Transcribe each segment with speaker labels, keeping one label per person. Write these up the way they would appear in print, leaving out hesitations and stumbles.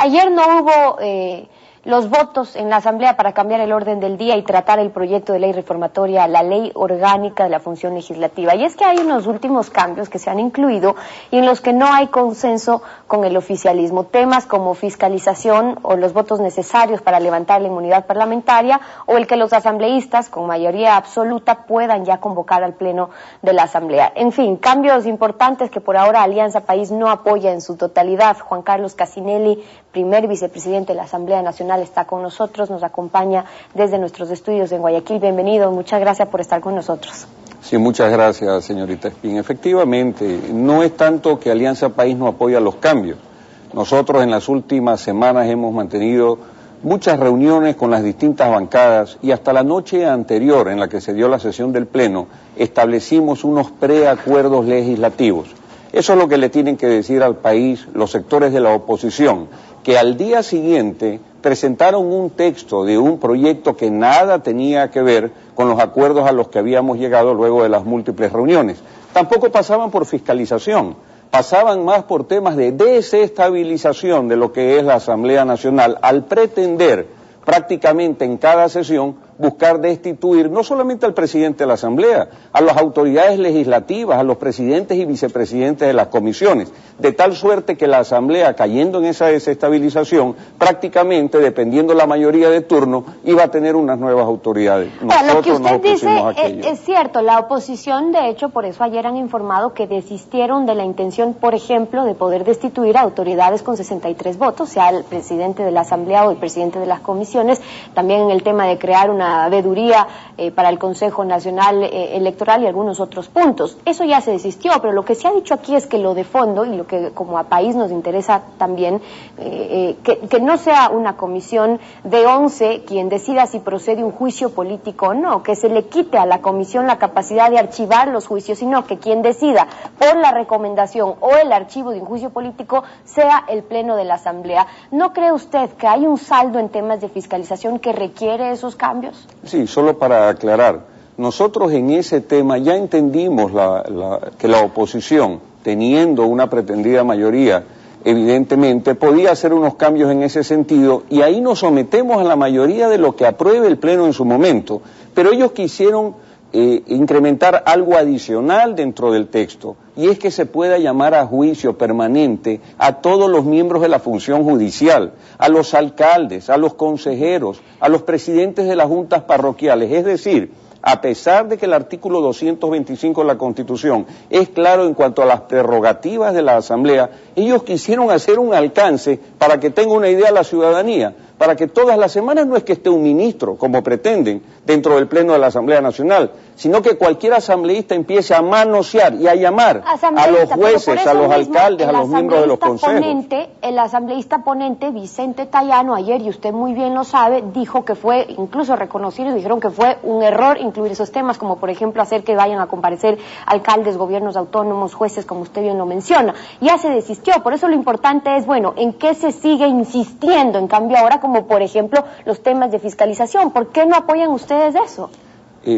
Speaker 1: Ayer no hubo los votos en la Asamblea para cambiar el orden del día y tratar el proyecto de ley reformatoria a la ley orgánica de la función legislativa. Y es que hay unos últimos cambios que se han incluido y en los que no hay consenso con el oficialismo. Temas como fiscalización o los votos necesarios para levantar la inmunidad parlamentaria o el que los asambleístas con mayoría absoluta puedan ya convocar al Pleno de la Asamblea. En fin, cambios importantes que por ahora Alianza País no apoya en su totalidad. Juan Carlos Casinelli, primer vicepresidente de la Asamblea Nacional, está con nosotros, nos acompaña desde nuestros estudios en Guayaquil. Bienvenido, muchas gracias por estar con nosotros.
Speaker 2: Sí, muchas gracias, señorita Espín. Efectivamente, no es tanto que Alianza País no apoya los cambios. Nosotros en las últimas semanas hemos mantenido muchas reuniones con las distintas bancadas y hasta la noche anterior en la que se dio la sesión del Pleno establecimos unos preacuerdos legislativos. Eso es lo que le tienen que decir al país los sectores de la oposición, que al día siguiente presentaron un texto de un proyecto que nada tenía que ver con los acuerdos a los que habíamos llegado luego de las múltiples reuniones. Tampoco pasaban por fiscalización, pasaban más por temas de desestabilización de lo que es la Asamblea Nacional, al pretender prácticamente en cada sesión buscar destituir no solamente al presidente de la Asamblea, a las autoridades legislativas, a los presidentes y vicepresidentes de las comisiones, de tal suerte que la Asamblea, cayendo en esa desestabilización, prácticamente, dependiendo la mayoría de turno, iba a tener unas nuevas autoridades.
Speaker 1: Lo que usted dice es cierto, la oposición, de hecho, por eso ayer han informado que desistieron de la intención, por ejemplo, de poder destituir a autoridades con 63 votos, sea el presidente de la Asamblea o el presidente de las comisiones, también en el tema de crear una veeduría para el Consejo Nacional Electoral y algunos otros puntos. Eso ya se desistió, pero lo que se ha dicho aquí es que lo de fondo, y lo que como a país nos interesa también, que no sea una comisión de 11 quien decida si procede un juicio político o no, que se le quite a la comisión la capacidad de archivar los juicios, sino que quien decida por la recomendación o el archivo de un juicio político sea el Pleno de la Asamblea. ¿No cree usted que hay un saldo en temas de fiscalización que requiere esos cambios?
Speaker 2: Sí, solo para aclarar, nosotros en ese tema ya entendimos que la oposición, teniendo una pretendida mayoría, evidentemente podía hacer unos cambios en ese sentido y ahí nos sometemos a la mayoría de lo que apruebe el Pleno en su momento, pero ellos quisieron incrementar algo adicional dentro del texto, y es que se pueda llamar a juicio permanente a todos los miembros de la función judicial, a los alcaldes, a los consejeros, a los presidentes de las juntas parroquiales. Es decir, a pesar de que el artículo 225 de la Constitución es claro en cuanto a las prerrogativas de la Asamblea, ellos quisieron hacer un alcance para que tenga una idea la ciudadanía, para que todas las semanas no es que esté un ministro, como pretenden, dentro del Pleno de la Asamblea Nacional, sino que cualquier asambleísta empiece a manosear y a llamar a los jueces, a los alcaldes, a los miembros de los consejos.
Speaker 1: El asambleísta ponente, Vicente Tayano, ayer, y usted muy bien lo sabe, dijo que fue, incluso reconocido, dijeron que fue un error incluir esos temas, como por ejemplo hacer que vayan a comparecer alcaldes, gobiernos autónomos, jueces, como usted bien lo menciona. Ya se desistió, por eso lo importante es, bueno, ¿en qué se sigue insistiendo? En cambio ahora, como por ejemplo los temas de fiscalización, ¿por qué no apoyan ustedes eso?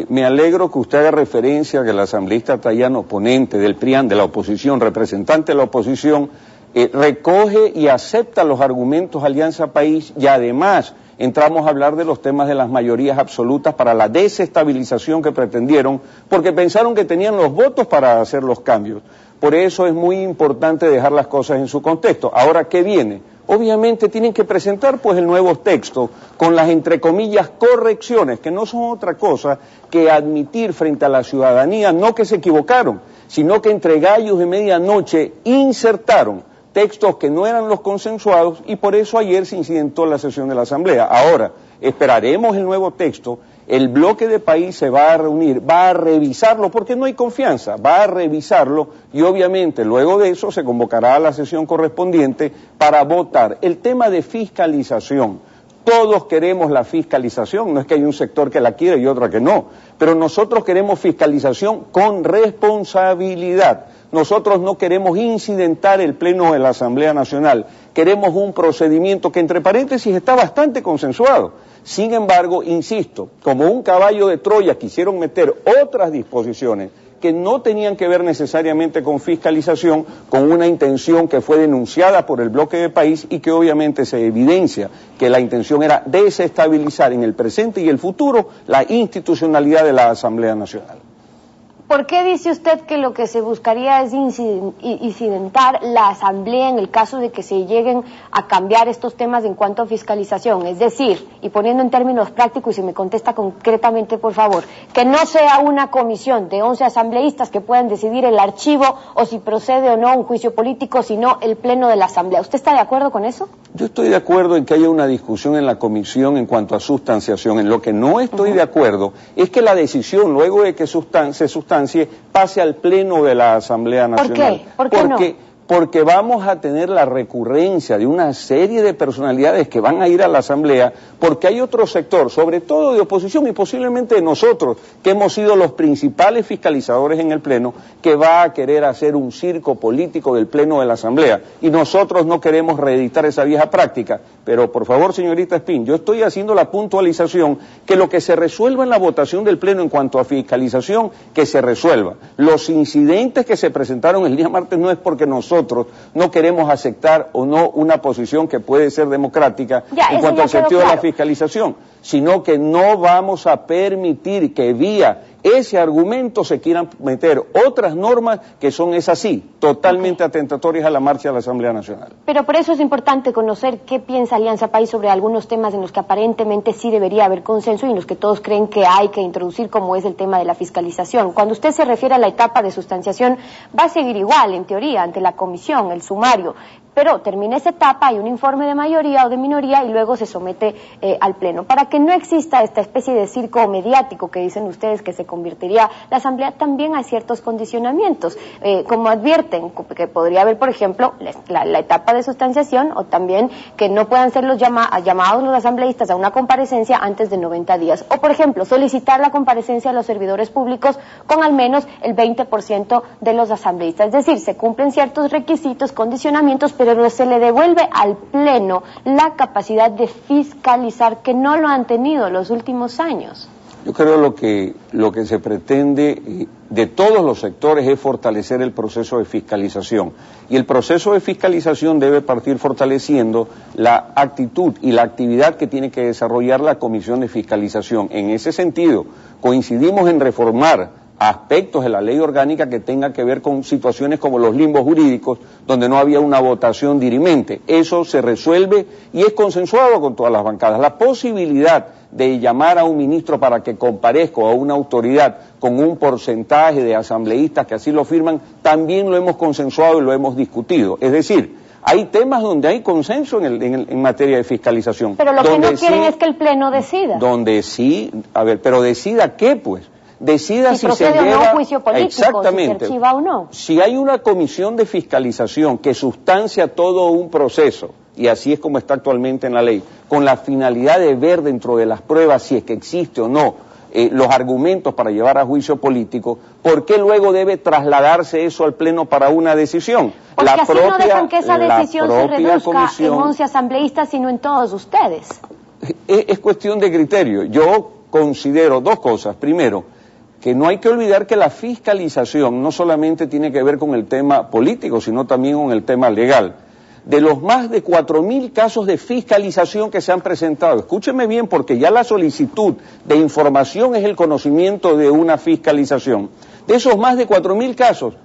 Speaker 2: Me alegro que usted haga referencia a que el asambleísta Tayano, ponente del PRIAN, de la oposición, representante de la oposición, recoge y acepta los argumentos de Alianza País y además entramos a hablar de los temas de las mayorías absolutas para la desestabilización que pretendieron, porque pensaron que tenían los votos para hacer los cambios. Por eso es muy importante dejar las cosas en su contexto. Ahora, ¿qué viene? Obviamente tienen que presentar pues el nuevo texto con las entre comillas correcciones, que no son otra cosa que admitir frente a la ciudadanía no que se equivocaron, sino que entre gallos de medianoche insertaron textos que no eran los consensuados y por eso ayer se incidentó la sesión de la Asamblea. Ahora, esperaremos el nuevo texto, el bloque de país se va a reunir, va a revisarlo porque no hay confianza, va a revisarlo y obviamente luego de eso se convocará a la sesión correspondiente para votar. El tema de fiscalización, todos queremos la fiscalización, no es que hay un sector que la quiere y otro que no, pero nosotros queremos fiscalización con responsabilidad. Nosotros no queremos incidentar el Pleno de la Asamblea Nacional, queremos un procedimiento que entre paréntesis está bastante consensuado. Sin embargo, insisto, como un caballo de Troya quisieron meter otras disposiciones que no tenían que ver necesariamente con fiscalización, con una intención que fue denunciada por el bloque de país y que obviamente se evidencia que la intención era desestabilizar en el presente y el futuro la institucionalidad de la Asamblea Nacional.
Speaker 1: ¿Por qué dice usted que lo que se buscaría es incidentar la Asamblea en el caso de que se lleguen a cambiar estos temas en cuanto a fiscalización? Es decir, y poniendo en términos prácticos, y si me contesta concretamente, por favor, que no sea una comisión de 11 asambleístas que puedan decidir el archivo o si procede o no un juicio político, sino el Pleno de la Asamblea. ¿Usted está de acuerdo con eso?
Speaker 2: Yo estoy de acuerdo en que haya una discusión en la comisión en cuanto a sustanciación. En lo que no estoy de acuerdo es que la decisión, luego de que se sustancie, pase al Pleno de la Asamblea Nacional.
Speaker 1: ¿Por qué? ¿Por qué no?
Speaker 2: Porque vamos a tener la recurrencia de una serie de personalidades que van a ir a la Asamblea, porque hay otro sector, sobre todo de oposición y posiblemente de nosotros, que hemos sido los principales fiscalizadores en el Pleno, que va a querer hacer un circo político del Pleno de la Asamblea. Y nosotros no queremos reeditar esa vieja práctica. Pero por favor, señorita Espín, yo estoy haciendo la puntualización que lo que se resuelva en la votación del Pleno en cuanto a fiscalización, que se resuelva. Los incidentes que se presentaron el día martes no es porque nosotros no queremos aceptar o no una posición que puede ser democrática en cuanto al sentido de la fiscalización, sino que no vamos a permitir que vía ese argumento se quieran meter otras normas que son, es así, totalmente atentatorias a la marcha de la Asamblea Nacional.
Speaker 1: Pero por eso es importante conocer qué piensa Alianza País sobre algunos temas en los que aparentemente sí debería haber consenso y en los que todos creen que hay que introducir, como es el tema de la fiscalización. Cuando usted se refiere a la etapa de sustanciación, va a seguir igual, en teoría, ante la comisión, el sumario, pero termina esa etapa, hay un informe de mayoría o de minoría y luego se somete al Pleno. Para que no exista esta especie de circo mediático que dicen ustedes que se convertiría la Asamblea, también hay ciertos condicionamientos, como advierten, que podría haber, por ejemplo, la etapa de sustanciación o también que no puedan ser los llamados los asambleístas a una comparecencia antes de 90 días. O, por ejemplo, solicitar la comparecencia a los servidores públicos con al menos el 20% de los asambleístas. Es decir, se cumplen ciertos requisitos, condicionamientos, pero se le devuelve al Pleno la capacidad de fiscalizar, que no lo han tenido los últimos años.
Speaker 2: Yo creo lo que se pretende de todos los sectores es fortalecer el proceso de fiscalización. Y el proceso de fiscalización debe partir fortaleciendo la actitud y la actividad que tiene que desarrollar la Comisión de Fiscalización. En ese sentido, coincidimos en reformar aspectos de la ley orgánica que tengan que ver con situaciones como los limbos jurídicos, donde no había una votación dirimente. Eso se resuelve y es consensuado con todas las bancadas. La posibilidad de llamar a un ministro para que comparezca a una autoridad con un porcentaje de asambleístas que así lo firman, también lo hemos consensuado y lo hemos discutido. Es decir, hay temas donde hay consenso en materia de fiscalización.
Speaker 1: Pero lo que no quieren es que el Pleno decida.
Speaker 2: Donde sí, a ver, pero decida qué, pues. Decida si
Speaker 1: procede
Speaker 2: se lleva,
Speaker 1: o no un juicio político,
Speaker 2: exactamente,
Speaker 1: si se archiva o no.
Speaker 2: Si hay una comisión de fiscalización que sustancia todo un proceso, y así es como está actualmente en la ley, con la finalidad de ver dentro de las pruebas si es que existe o no los argumentos para llevar a juicio político, ¿por qué luego debe trasladarse eso al Pleno para una decisión?
Speaker 1: Porque así no dejan que esa decisión se reduzca en 11 asambleístas, sino en todos ustedes.
Speaker 2: Es cuestión de criterio. Yo considero dos cosas. Primero, que no hay que olvidar que la fiscalización no solamente tiene que ver con el tema político, sino también con el tema legal. De los más de 4.000 casos de fiscalización que se han presentado, escúcheme bien porque ya la solicitud de información es el conocimiento de una fiscalización. De esos más de 4.000 casos,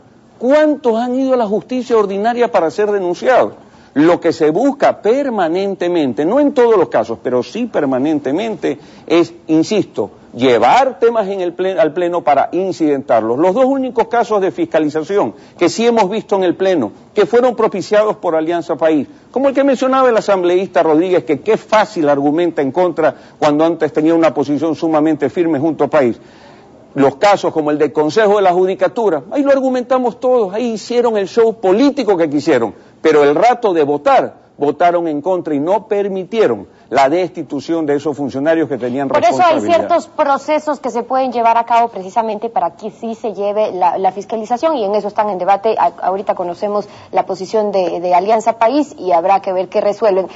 Speaker 2: ¿cuántos han ido a la justicia ordinaria para ser denunciados? Lo que se busca permanentemente, no en todos los casos, pero sí permanentemente, es, insisto, llevar temas al Pleno para incidentarlos. Los dos únicos casos de fiscalización que sí hemos visto en el Pleno, que fueron propiciados por Alianza País, como el que mencionaba el asambleísta Rodríguez, que qué fácil argumenta en contra cuando antes tenía una posición sumamente firme junto a País. Los casos como el del Consejo de la Judicatura, ahí lo argumentamos todos, ahí hicieron el show político que quisieron, pero el rato de votar, votaron en contra y no permitieron la destitución de esos funcionarios que tenían responsabilidad.
Speaker 1: Por eso hay ciertos procesos que se pueden llevar a cabo precisamente para que sí se lleve la fiscalización y en eso están en debate. Ahorita conocemos la posición de Alianza País y habrá que ver qué resuelven.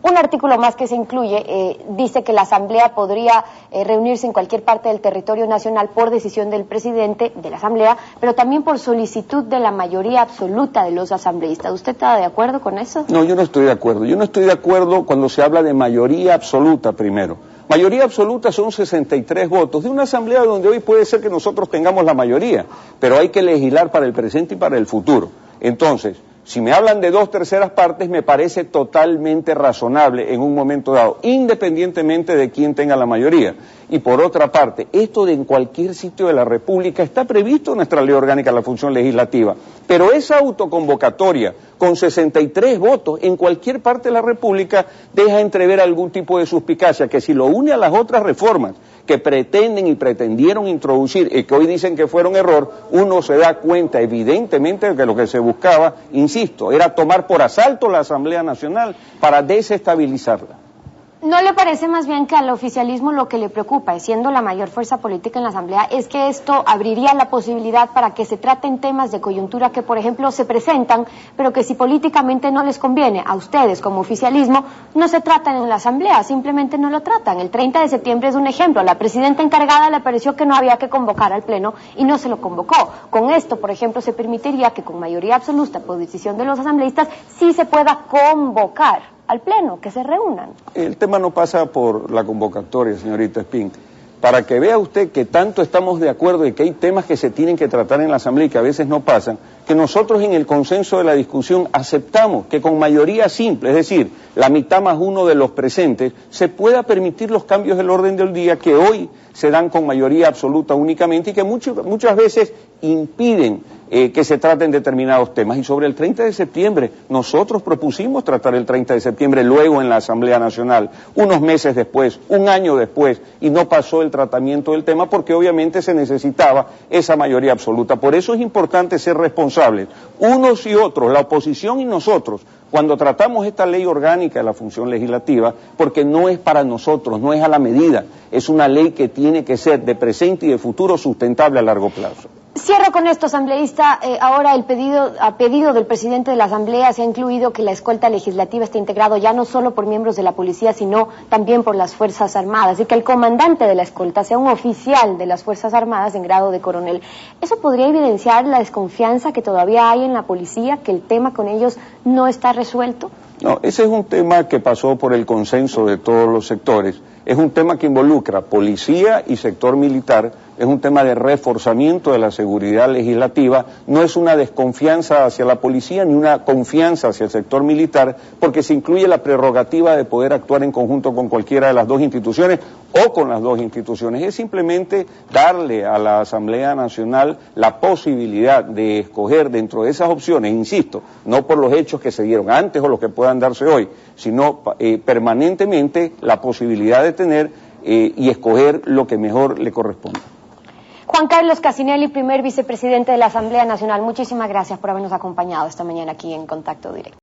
Speaker 1: Un artículo más que se incluye dice que la Asamblea podría reunirse en cualquier parte del territorio nacional por decisión del presidente de la Asamblea, pero también por solicitud de la mayoría absoluta de los asambleístas. ¿Usted está de acuerdo con eso?
Speaker 2: No, yo no estoy de acuerdo. Yo no estoy de acuerdo cuando se habla de mayoría absoluta primero. Mayoría absoluta son 63 votos de una asamblea donde hoy puede ser que nosotros tengamos la mayoría, pero hay que legislar para el presente y para el futuro. Entonces, si me hablan de 2/3 partes, me parece totalmente razonable en un momento dado, independientemente de quién tenga la mayoría. Y por otra parte, esto de en cualquier sitio de la República está previsto en nuestra ley orgánica de la función legislativa, pero esa autoconvocatoria con 63 votos en cualquier parte de la República deja entrever algún tipo de suspicacia que si lo une a las otras reformas que pretenden y pretendieron introducir y que hoy dicen que fueron error, uno se da cuenta evidentemente de que lo que se buscaba, insisto, era tomar por asalto la Asamblea Nacional para desestabilizarla.
Speaker 1: ¿No le parece más bien que al oficialismo lo que le preocupa, siendo la mayor fuerza política en la Asamblea, es que esto abriría la posibilidad para que se traten temas de coyuntura que, por ejemplo, se presentan, pero que si políticamente no les conviene a ustedes como oficialismo, no se tratan en la Asamblea, simplemente no lo tratan? El 30 de septiembre es un ejemplo. La presidenta encargada le pareció que no había que convocar al Pleno y no se lo convocó. Con esto, por ejemplo, se permitiría que con mayoría absoluta, por decisión de los asambleístas, sí se pueda convocar al Pleno, que se reúnan.
Speaker 2: El tema no pasa por la convocatoria, señorita Espín. Para que vea usted que tanto estamos de acuerdo y que hay temas que se tienen que tratar en la Asamblea y que a veces no pasan, que nosotros en el consenso de la discusión aceptamos que con mayoría simple, es decir, la mitad más uno de los presentes, se pueda permitir los cambios del orden del día que hoy se dan con mayoría absoluta únicamente y que muchas veces impiden que se traten determinados temas. Y sobre el 30 de septiembre, nosotros propusimos tratar el 30 de septiembre luego en la Asamblea Nacional, unos meses después, un año después, y no pasó el tratamiento del tema porque obviamente se necesitaba esa mayoría absoluta. Por eso es importante ser responsables, unos y otros, la oposición y nosotros, cuando tratamos esta ley orgánica de la función legislativa, porque no es para nosotros, no es a la medida, es una ley que tiene que ser de presente y de futuro sustentable a largo plazo.
Speaker 1: Cierro con esto, asambleísta. Ahora a pedido del presidente de la Asamblea se ha incluido que la escolta legislativa esté integrado ya no solo por miembros de la policía, sino también por las Fuerzas Armadas, y que el comandante de la escolta sea un oficial de las Fuerzas Armadas en grado de coronel. ¿Eso podría evidenciar la desconfianza que todavía hay en la policía, que el tema con ellos no está resuelto?
Speaker 2: No, ese es un tema que pasó por el consenso de todos los sectores. Es un tema que involucra policía y sector militar, es un tema de reforzamiento de la seguridad legislativa, no es una desconfianza hacia la policía ni una confianza hacia el sector militar, porque se incluye la prerrogativa de poder actuar en conjunto con cualquiera de las dos instituciones o con las dos instituciones. Es simplemente darle a la Asamblea Nacional la posibilidad de escoger dentro de esas opciones, insisto, no por los hechos que se dieron antes o los que puedan darse hoy, sino permanentemente la posibilidad de tener y escoger lo que mejor le corresponde.
Speaker 1: Juan Carlos Casinelli, primer vicepresidente de la Asamblea Nacional, muchísimas gracias por habernos acompañado esta mañana aquí en Contacto Directo.